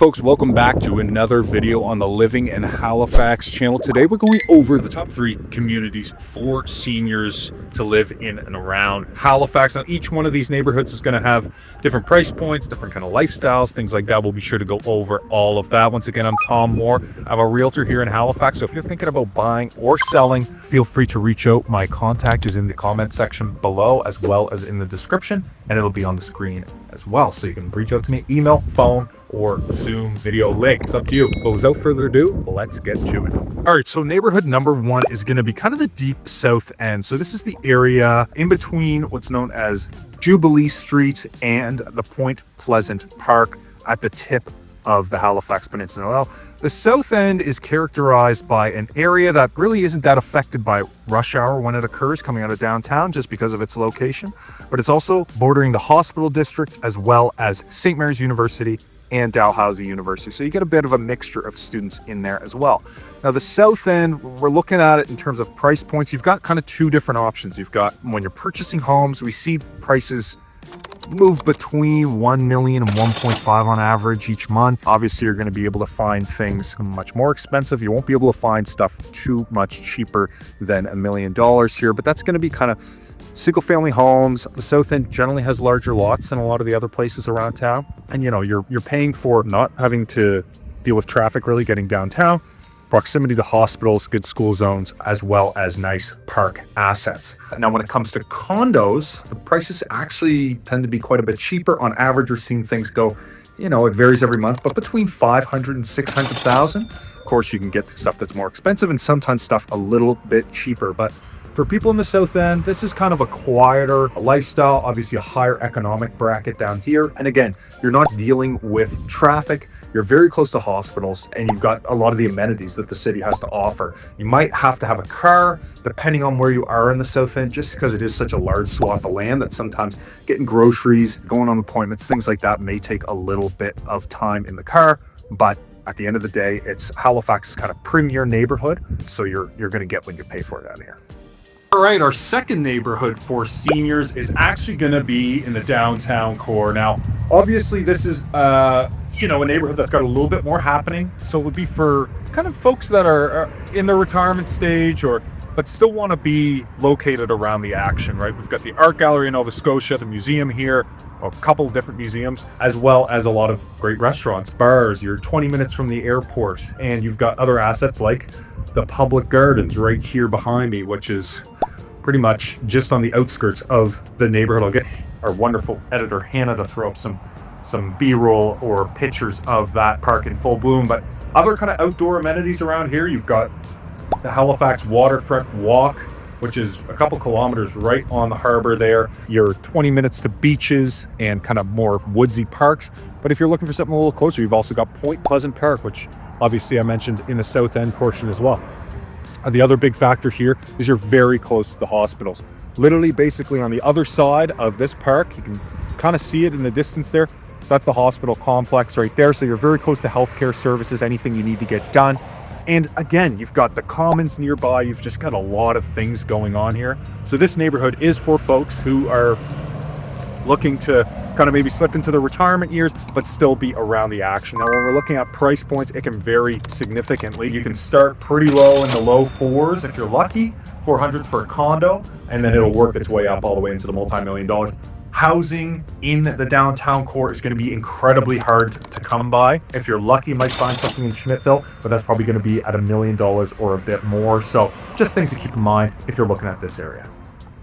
Folks, welcome back to another video on the Living in Halifax channel. Today we're going over the top 3 communities for seniors to live in and around Halifax. Now each one of these neighborhoods is going to have different price points, different kind of lifestyles, things like that. We'll be sure to go over all of that. Once again, I'm Tom Moore. I'm a realtor here in Halifax, so if you're thinking about buying or selling, feel free to reach out. My contact is in the comment section below as well as in the description, and it'll be on the screen as well, so you can reach out to me, email, phone, or Zoom video link. It's up to you. But without further ado, let's get to it. All right, so neighborhood number 1 is going to be kind of the deep south end. So this is the area in between what's known as Jubilee Street and the Point Pleasant Park at the tip of the Halifax Peninsula. Well, the south end is characterized by an area that really isn't that affected by rush hour when it occurs coming out of downtown just because of its location, but it's also bordering the hospital district as well as St. Mary's University and Dalhousie University. So you get a bit of a mixture of students in there as well. Now the south end, we're looking at it in terms of price points. You've got kind of 2 different options. You've got, when you're purchasing homes, we see prices move between 1 million and 1.5 on average each month. Obviously, you're going to be able to find things much more expensive. You won't be able to find stuff too much cheaper than $1 million here, but that's going to be kind of single family homes. The south end generally has larger lots than a lot of the other places around town. And you know, you're paying for not having to deal with traffic really getting downtown, proximity to hospitals, good school zones, as well as nice park assets. Now, when it comes to condos, the prices actually tend to be quite a bit cheaper. On average, we're seeing things go, you know, it varies every month, but between 500 and 600,000. Of course, you can get stuff that's more expensive and sometimes stuff a little bit cheaper. But for people in the south end, this is kind of a quieter lifestyle, obviously a higher economic bracket down here. And again, you're not dealing with traffic. You're very close to hospitals, and you've got a lot of the amenities that the city has to offer. You might have to have a car, depending on where you are in the south end, just because it is such a large swath of land that sometimes getting groceries, going on appointments, things like that may take a little bit of time in the car. But at the end of the day, it's Halifax's kind of premier neighborhood, so you're going to get what you pay for it out here. All right, our second neighborhood for seniors is actually going to be in the downtown core. Now, obviously, this is a neighborhood that's got a little bit more happening. So it would be for kind of folks that are in their retirement stage but still want to be located around the action, right? We've got the Art Gallery in Nova Scotia, the museum here, a couple of different museums, as well as a lot of great restaurants, bars. You're 20 minutes from the airport, and you've got other assets like the public gardens right here behind me, which is pretty much just on the outskirts of the neighborhood. I'll get our wonderful editor Hannah to throw up some B-roll or pictures of that park in full bloom. But other kind of outdoor amenities around here, you've got the Halifax Waterfront Walk, which is a couple kilometers right on the harbor there. You're 20 minutes to beaches and kind of more woodsy parks. But if you're looking for something a little closer, you've also got Point Pleasant Park, which obviously I mentioned in the south end portion as well. The other big factor here is you're very close to the hospitals. Literally, basically on the other side of this park, you can kind of see it in the distance there. That's the hospital complex right there. So you're very close to healthcare services, anything you need to get done. And again, you've got the commons nearby. You've just got a lot of things going on here. So this neighborhood is for folks who are looking to kind of maybe slip into their retirement years, but still be around the action. Now, when we're looking at price points, it can vary significantly. You can start pretty low in the low 4s if you're lucky, 400s for a condo, and then it'll work its way up all the way into the multi-million dollars. Housing in the downtown core is going to be incredibly hard to come by. If you're lucky, you might find something in Schmidtville, but that's probably going to be at $1 million or a bit more. So just things to keep in mind if you're looking at this area.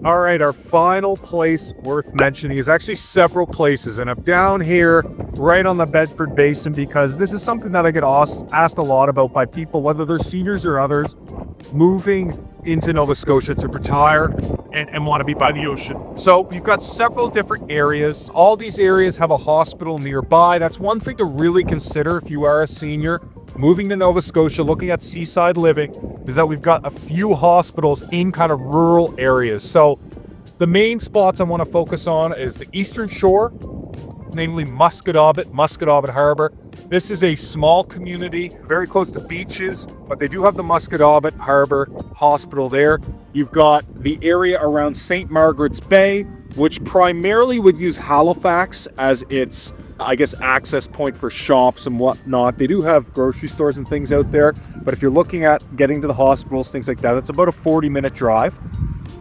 All right, our final place worth mentioning is actually several places, and I'm down here right on the Bedford Basin because this is something that I get asked a lot about by people, whether they're seniors or others, moving into Nova Scotia to retire and want to be by the ocean. So we've got several different areas. All these areas have a hospital nearby. That's one thing to really consider if you are a senior moving to Nova Scotia, looking at seaside living, is that we've got a few hospitals in kind of rural areas. So the main spots I want to focus on is the Eastern Shore, namely Musquodoboit Harbor. This is a small community, very close to beaches, but they do have the Musquodoboit Harbor Hospital there. You've got the area around St. Margaret's Bay, which primarily would use Halifax as its I guess, access point for shops and whatnot. They do have grocery stores and things out there, but if you're looking at getting to the hospitals, things like that, it's about a 40-minute drive.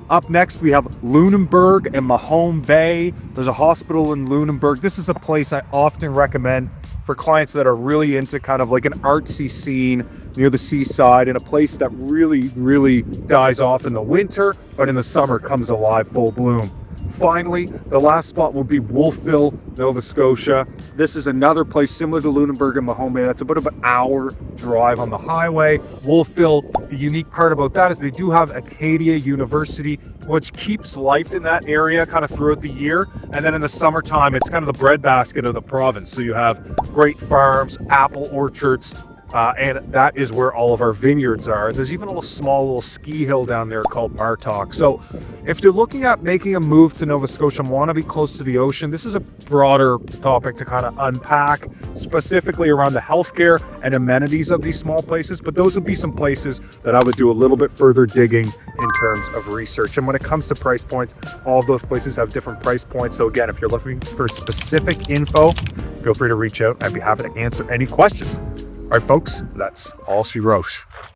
Up next, we have Lunenburg and Mahone Bay. There's a hospital in Lunenburg. This is a place I often recommend for clients that are really into kind of like an artsy scene near the seaside, in a place that really, really dies off in the winter, but in the summer comes alive full bloom. Finally, the last spot will be Wolfville, Nova Scotia. This is another place similar to Lunenburg and Mahone Bay. That's about an hour drive on the highway. Wolfville, the unique part about that is they do have Acadia University, which keeps life in that area kind of throughout the year. And then in the summertime, it's kind of the breadbasket of the province. So you have great farms, apple orchards, and that is where all of our vineyards are. There's even a small ski hill down there called Martock. So if you're looking at making a move to Nova Scotia and want to be close to the ocean, this is a broader topic to kind of unpack, specifically around the healthcare and amenities of these small places. But those would be some places that I would do a little bit further digging in terms of research. And when it comes to price points, all of those places have different price points. So again, if you're looking for specific info, feel free to reach out. I'd be happy to answer any questions. All right, folks, that's all she wrote.